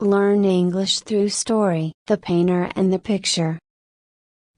Learn English through story. The painter and the picture.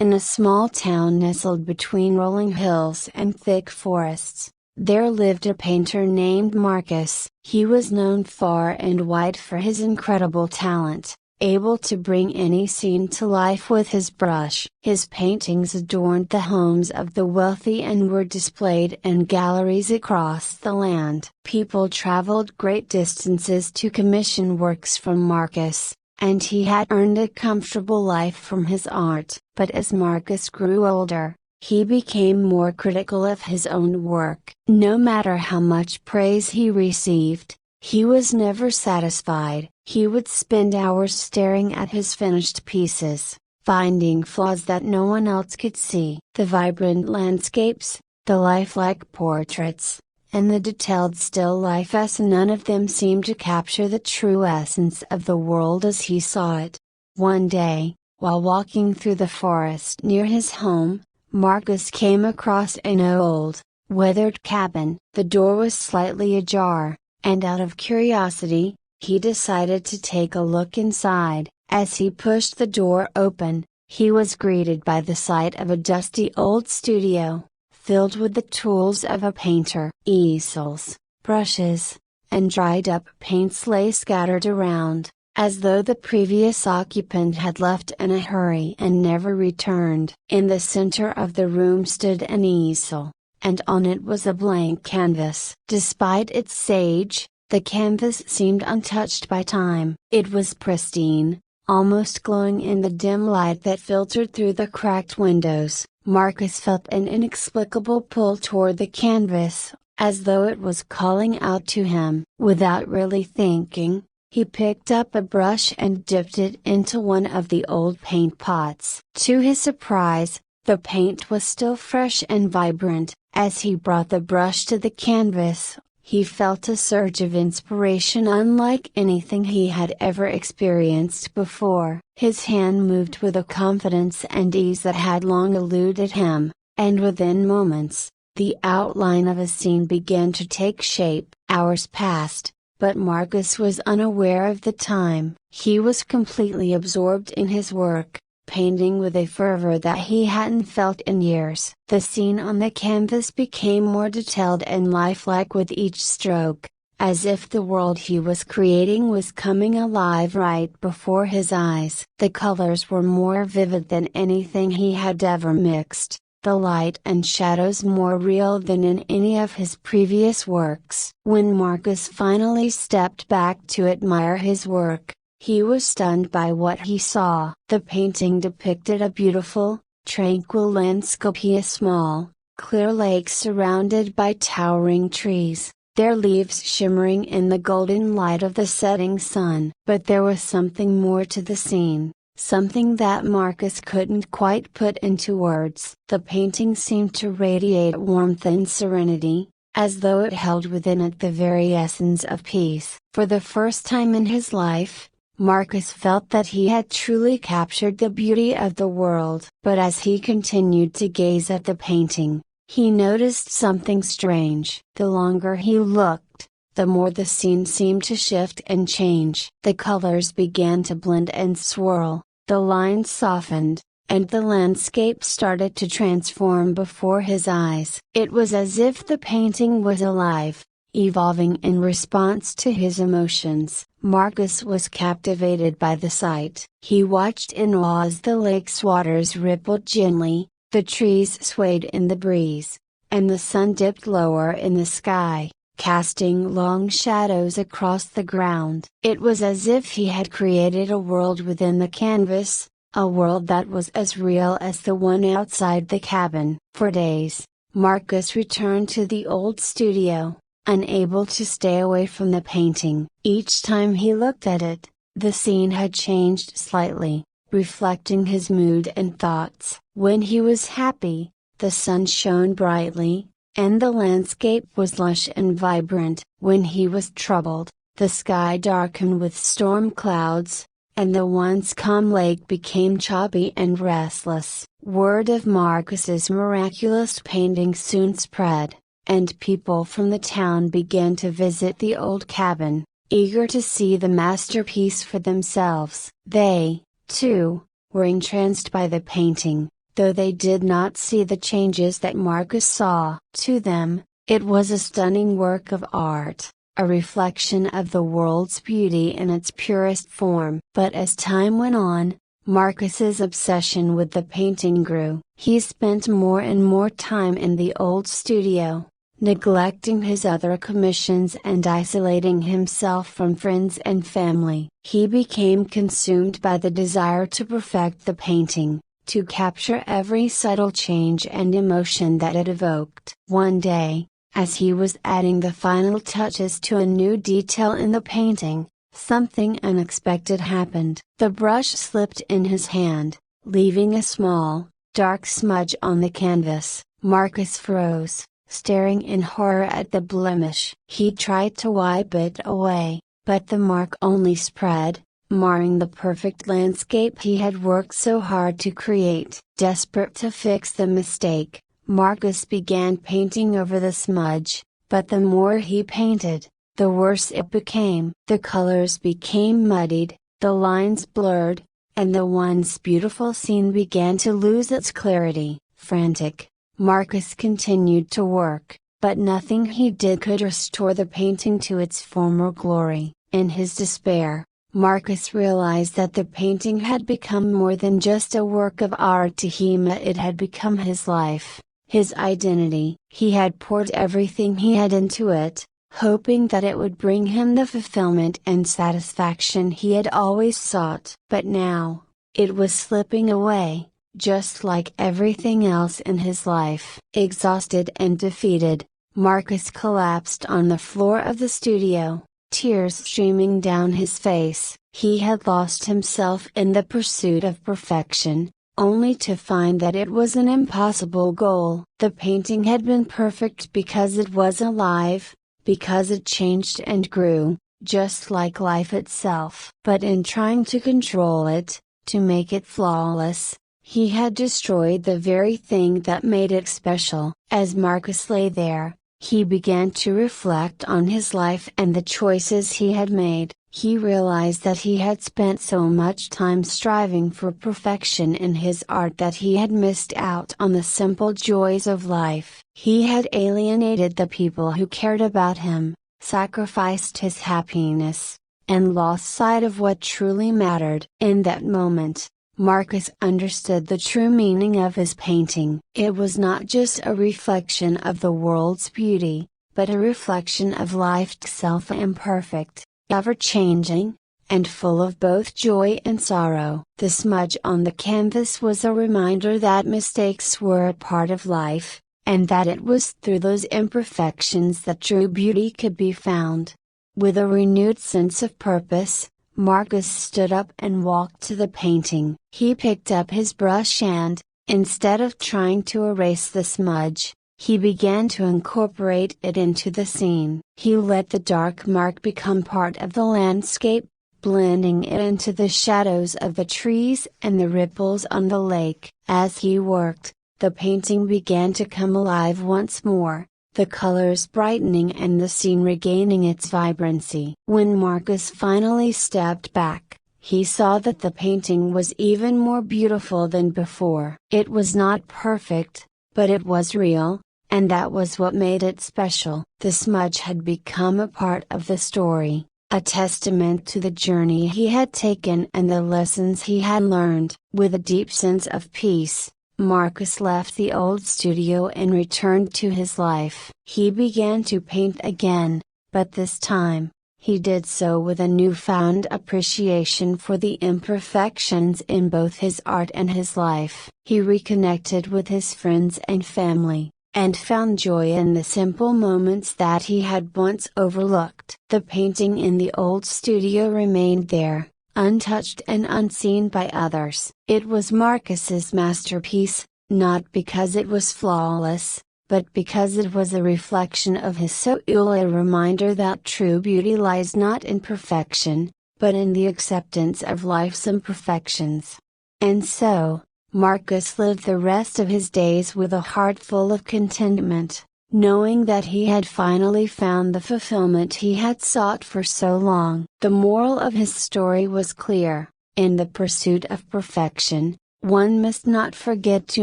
In a small town nestled between rolling hills and thick forests, there lived a painter named Marcus. He was known far and wide for his incredible talent, able to bring any scene to life with his brush. His paintings adorned the homes of the wealthy and were displayed in galleries across the land. People traveled great distances to commission works from Marcus, and he had earned a comfortable life from his art. But as Marcus grew older, he became more critical of his own work. No matter how much praise he received, he was never satisfied. He would spend hours staring at his finished pieces, finding flaws that no one else could see. The vibrant landscapes, the lifelike portraits, and the detailed still lifes, none of them seemed to capture the true essence of the world as he saw it. One day, while walking through the forest near his home, Marcus came across an old, weathered cabin. The door was slightly ajar, and out of curiosity, he decided to take a look inside. As he pushed the door open, he was greeted by the sight of a dusty old studio, filled with the tools of a painter. Easels, brushes, and dried up paints lay scattered around, as though the previous occupant had left in a hurry and never returned. In the center of the room stood an easel, and on it was a blank canvas. Despite its age, the canvas seemed untouched by time. It was pristine, almost glowing in the dim light that filtered through the cracked windows. Marcus felt an inexplicable pull toward the canvas, as though it was calling out to him. Without really thinking, he picked up a brush and dipped it into one of the old paint pots. To his surprise, the paint was still fresh and vibrant. As he brought the brush to the canvas, he felt a surge of inspiration unlike anything he had ever experienced before. His hand moved with a confidence and ease that had long eluded him, and within moments, the outline of a scene began to take shape. Hours passed, but Marcus was unaware of the time. He was completely absorbed in his work, painting with a fervor that he hadn't felt in years. The scene on the canvas became more detailed and lifelike with each stroke, as if the world he was creating was coming alive right before his eyes. The colors were more vivid than anything he had ever mixed, the light and shadows more real than in any of his previous works. When Marcus finally stepped back to admire his work, he was stunned by what he saw. The painting depicted a beautiful, tranquil landscape. A small, clear lake surrounded by towering trees, their leaves shimmering in the golden light of the setting sun. But there was something more to the scene, something that Marcus couldn't quite put into words. The painting seemed to radiate warmth and serenity, as though it held within it the very essence of peace. For the first time in his life, Marcus felt that he had truly captured the beauty of the world. But as he continued to gaze at the painting, he noticed something strange. The longer he looked, the more the scene seemed to shift and change. The colors began to blend and swirl, the lines softened, and the landscape started to transform before his eyes. It was as if the painting was alive, evolving in response to his emotions. Marcus was captivated by the sight. He watched in awe as the lake's waters rippled gently, the trees swayed in the breeze, and the sun dipped lower in the sky, casting long shadows across the ground. It was as if he had created a world within the canvas, a world that was as real as the one outside the cabin. For days, Marcus returned to the old studio, unable to stay away from the painting. Each time he looked at it, the scene had changed slightly, reflecting his mood and thoughts. When he was happy, the sun shone brightly, and the landscape was lush and vibrant. When he was troubled, the sky darkened with storm clouds, and the once calm lake became choppy and restless. Word of Marcus's miraculous painting soon spread, and people from the town began to visit the old cabin. eager to see the masterpiece for themselves. They, too, were entranced by the painting, though they did not see the changes that Marcus saw. To them, it was a stunning work of art, a reflection of the world's beauty in its purest form. But as time went on, Marcus's obsession with the painting grew. He spent more and more time in the old studio, neglecting his other commissions and isolating himself from friends and family. He became consumed by the desire to perfect the painting, to capture every subtle change and emotion that it evoked. One day, as he was adding the final touches to a new detail in the painting, something unexpected happened. The brush slipped in his hand, leaving a small, dark smudge on the canvas. Marcus froze, staring in horror at the blemish. He tried to wipe it away, but the mark only spread, marring the perfect landscape he had worked so hard to create. Desperate to fix the mistake, Marcus began painting over the smudge, but the more he painted, the worse it became. The colors became muddied, the lines blurred, and the once beautiful scene began to lose its clarity. Frantic, Marcus continued to work, but nothing he did could restore the painting to its former glory. In his despair, Marcus realized that the painting had become more than just a work of art to him. It had become his life, his identity. He had poured everything he had into it, hoping that it would bring him the fulfillment and satisfaction he had always sought. But now, it was slipping away, just like everything else in his life. Exhausted and defeated, Marcus collapsed on the floor of the studio, tears streaming down his face. He had lost himself in the pursuit of perfection, only to find that it was an impossible goal. The painting had been perfect because it was alive, because it changed and grew, just like life itself. But in trying to control it, to make it flawless, he had destroyed the very thing that made it special. As Marcus lay there, he began to reflect on his life and the choices he had made. He realized that he had spent so much time striving for perfection in his art that he had missed out on the simple joys of life. He had alienated the people who cared about him, sacrificed his happiness, and lost sight of what truly mattered. In that moment, Marcus understood the true meaning of his painting. It was not just a reflection of the world's beauty, but a reflection of life itself, imperfect, ever-changing, and full of both joy and sorrow. The smudge on the canvas was a reminder that mistakes were a part of life, and that it was through those imperfections that true beauty could be found. With a renewed sense of purpose, Marcus stood up and walked to the painting. He picked up his brush and, instead of trying to erase the smudge, he began to incorporate it into the scene. He let the dark mark become part of the landscape, blending it into the shadows of the trees and the ripples on the lake. As he worked, the painting began to come alive once more, the colors brightening and the scene regaining its vibrancy. When Marcus finally stepped back, he saw that the painting was even more beautiful than before. It was not perfect, but it was real, and that was what made it special. The smudge had become a part of the story, a testament to the journey he had taken and the lessons he had learned. With a deep sense of peace, Marcus left the old studio and returned to his life. He began to paint again, but this time, he did so with a newfound appreciation for the imperfections in both his art and his life. He reconnected with his friends and family, and found joy in the simple moments that he had once overlooked. The painting in the old studio remained there, untouched and unseen by others. It was Marcus's masterpiece, not because it was flawless, but because it was a reflection of his soul, a reminder that true beauty lies not in perfection, but in the acceptance of life's imperfections. And so, Marcus lived the rest of his days with a heart full of contentment, knowing that he had finally found the fulfillment he had sought for so long. The moral of his story was clear: in the pursuit of perfection, one must not forget to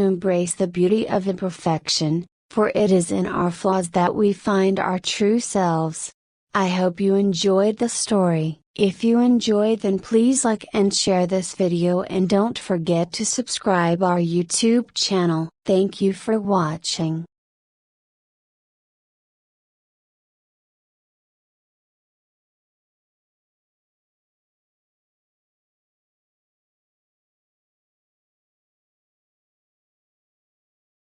embrace the beauty of imperfection, for it is in our flaws that we find our true selves. I hope you enjoyed the story. If you enjoyed, then please like and share this video, and don't forget to subscribe our YouTube channel. Thank you for watching.